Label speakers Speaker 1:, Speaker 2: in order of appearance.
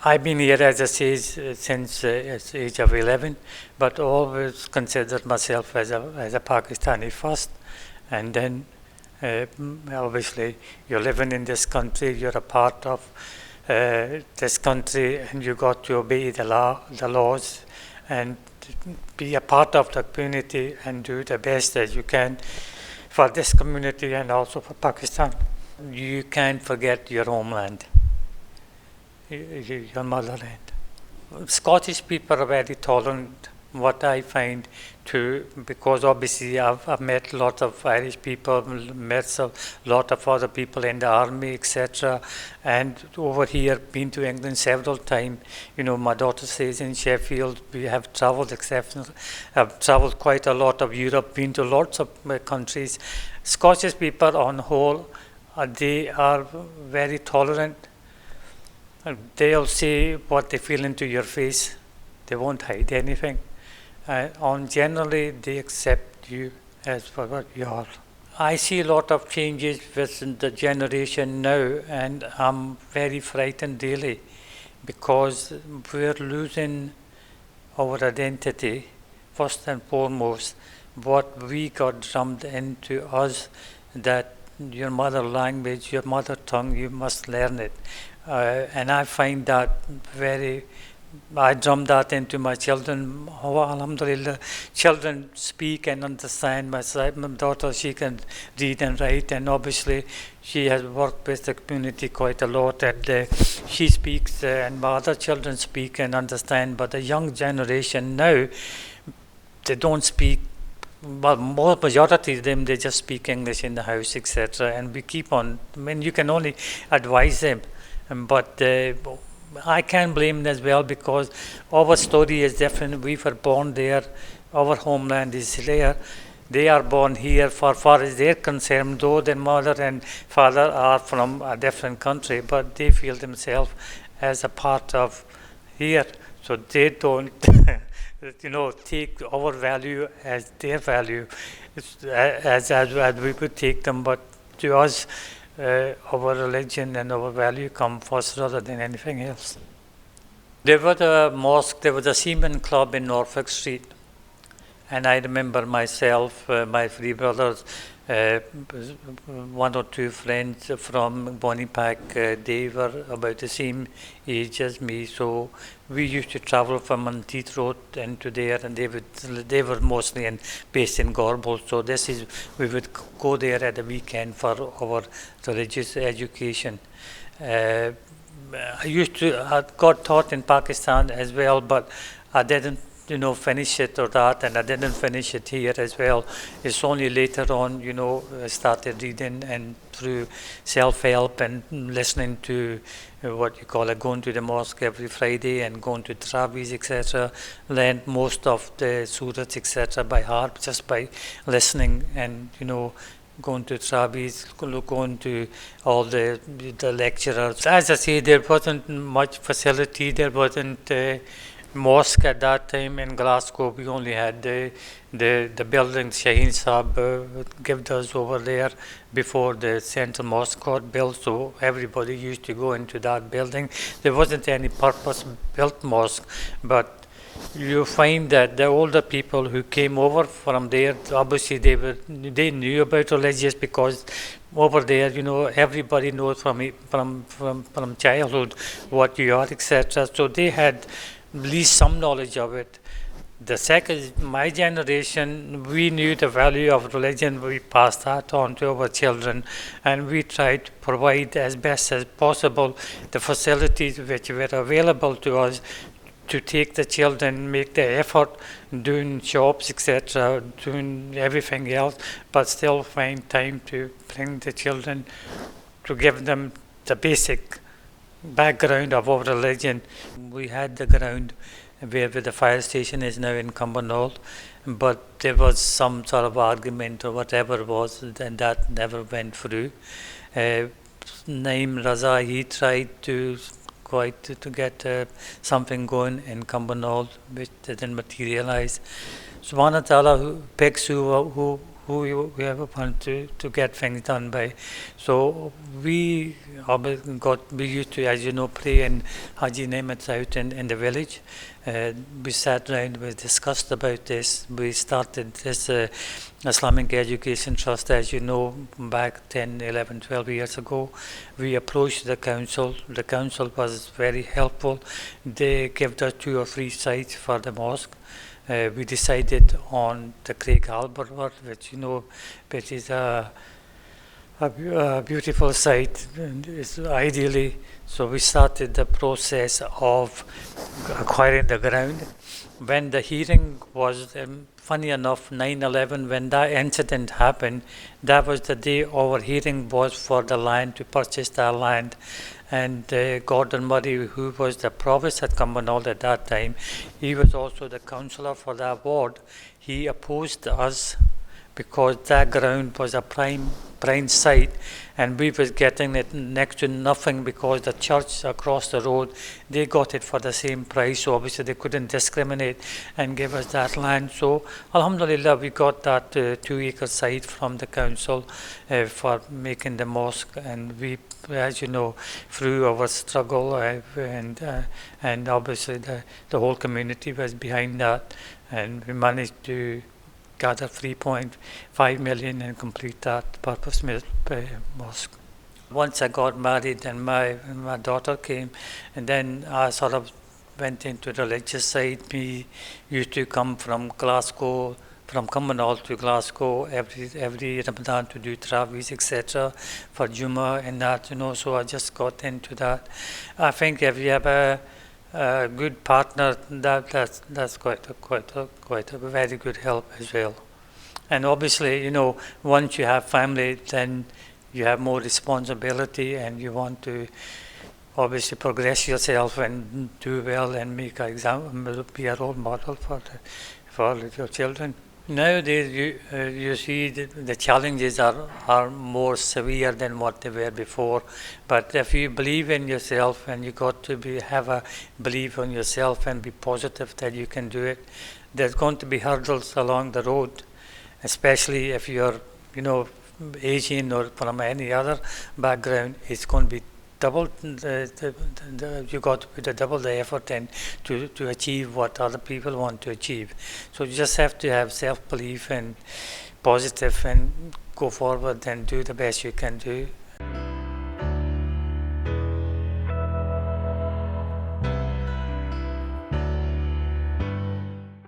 Speaker 1: I've been here as a sage since the age of 11, but always considered myself as a Pakistani first, and then obviously you're living in this country, you're a part of this country, and you got to obey the laws, and be a part of the community and do the best as you can for this community and also for Pakistan. You can't forget your homeland, your motherland. Scottish people are very tolerant, what I find too, because obviously I've met lots of Irish people, met a lot of other people in the army, etc. And over here, been to England several times. You know, my daughter stays in Sheffield. We have traveled exceptional. I've traveled quite a lot of Europe, been to lots of countries. Scottish people on the whole, they are very tolerant. They'll say what they feel into your face. They won't hide anything. Generally, they accept you as for what you are. I see a lot of changes within the generation now, and I'm very frightened really, because we're losing our identity first and foremost. What we got drummed into us, that your mother language, your mother tongue, you must learn it. And I find that I drum that into my children. Oh, alhamdulillah, children speak and understand. My daughter, she can read and write, and obviously she has worked with the community quite a lot, and she speaks, and my other children speak and understand. But the young generation now, they don't speak. Well, majority of them, they just speak English in the house, etc. And we keep on. I mean, you can only advise them, but I can blame them as well, because our story is different. We were born there. Our homeland is there. They are born here. For far as they're concerned, though their mother and father are from a different country, but they feel themselves as a part of here. So they don't, take our value as their value, as we would take them. But to us, our religion and our value come first rather than anything else. There was a mosque, there was a seaman club in Norfolk Street, and I remember myself, my three brothers, one or two friends from Bonipack, they were about the same age as me, so we used to travel from Monteith Road into there, and they were mostly based in Gorbal, so we would go there at the weekend for our religious education. I got taught in Pakistan as well, but I didn't finish it or that, and I didn't finish it here as well. It's only later on, I started reading and through self-help and listening to what you call going to the mosque every Friday and going to Travis, etc. Learned most of the surahs, etc. by heart, just by listening and, going to Travis, going to all the lecturers. As I say, there wasn't much facility, there wasn't mosque at that time in Glasgow. We only had the building Shaheen Saab gave us over there before the central mosque got built, so everybody used to go into that building. There wasn't any purpose-built mosque, but you find that the older people who came over from there, obviously they knew about religious, because over there, everybody knows from childhood what you are, etc. So they had at least some knowledge of it. The second, my generation, we knew the value of religion. We passed that on to our children, and we tried to provide as best as possible the facilities which were available to us to take the children, make the effort, doing shops, etc., doing everything else, but still find time to bring the children, to give them the basic background of our religion. We had the ground where the fire station is now in Cumbernauld, but there was some sort of argument or whatever it was, and that never went through. Naim Raza, he tried to get something going in Cumbernauld, which didn't materialize. Subhanahu Ta'ala who whoever want to get things done by. So we we used to, as you know, pray in Haji Nemat's out in the village. We sat down, we discussed about this. We started this Islamic Education Trust, as you know, back 10, 11, 12 years ago. We approached the council. The council was very helpful. They gave us 2 or 3 sites for the mosque. We decided on the Craig Albert one, which you know, which is a beautiful site, and it's ideally. So we started the process of acquiring the ground. When the hearing was, funny enough, 9/11, when that incident happened, that was the day our hearing was for the land, to purchase that land. And Gordon Murray, who was the provost at Cumbernauld at that time, he was also the councillor for that ward. He opposed us because that ground was a prime site, and we was getting it next to nothing because the church across the road, they got it for the same price. So obviously they couldn't discriminate and give us that land. So alhamdulillah, we got that 2-acre site from the council for making the mosque. And we, as you know, through our struggle and obviously the whole community was behind that, and we managed to gather 3.5 million and complete that purpose-built mosque. Once I got married and my daughter came, and then I sort of went into the religious side. We used to come from Glasgow, from Cumbernauld to Glasgow every Ramadan to do Taraweehs, etc. for Juma and that, you know. So I just got into that. I think if you have a good partner, that's quite a very good help as well. And obviously, you know, once you have family, then you have more responsibility, and you want to obviously progress yourself and do well and make an example, be a role model for your children. Nowadays, you see the challenges are more severe than what they were before. But if you believe in yourself, and you got to have a belief in yourself and be positive that you can do it, there's going to be hurdles along the road, especially if you're, you know, Asian or from any other background. It's going to be double. You got to put double the effort in to achieve what other people want to achieve. So you just have to have self-belief and positive and go forward and do the best you can do.